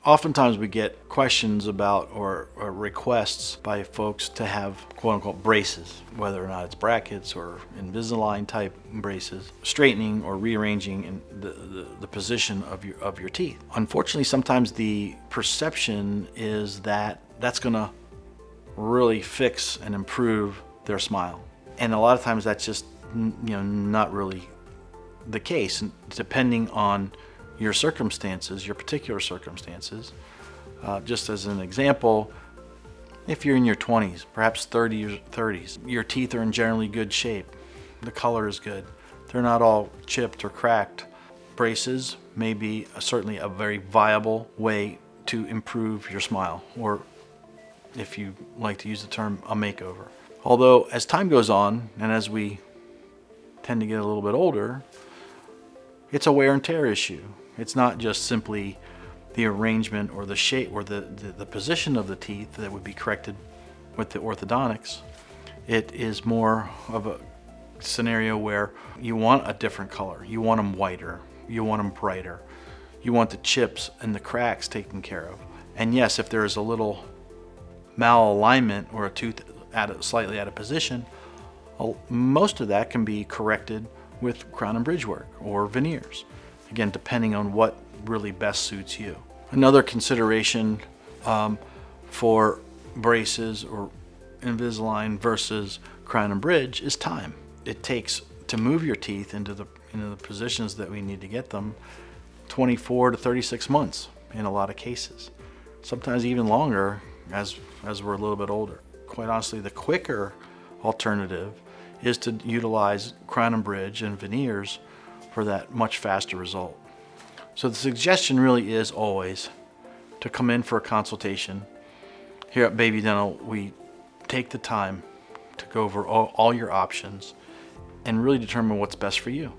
Oftentimes we get questions about or requests by folks to have quote unquote braces, whether or not it's brackets or Invisalign type braces, straightening or rearranging in the position of your teeth. Unfortunately, sometimes the perception is that that's gonna really fix and improve their smile. And a lot of times that's just not really the case, depending on your circumstances, your particular circumstances. Just as an example, if you're in your 20s, perhaps 30s, your teeth are in generally good shape. The color is good. They're not all chipped or cracked. Braces may be certainly a very viable way to improve your smile, or if you like to use the term, a makeover. Although as time goes on and as we tend to get a little bit older, it's a wear and tear issue. It's not just simply the arrangement or the shape or the position of the teeth that would be corrected with the orthodontics. It is more of a scenario where you want a different color. You want them whiter. You want them brighter. You want the chips and the cracks taken care of. And yes, if there is a little malalignment or a tooth slightly out of position, most of that can be corrected with crown and bridge work or veneers. Again, depending on what really best suits you. Another consideration for braces or Invisalign versus crown and bridge is time. It takes to move your teeth into the positions that we need to get them 24 to 36 months in a lot of cases. Sometimes even longer as we're a little bit older. Quite honestly, the quicker alternative is to utilize crown and bridge and veneers for that much faster result. So the suggestion really is always to come in for a consultation. Here at BayView Dental, we take the time to go over all your options and really determine what's best for you.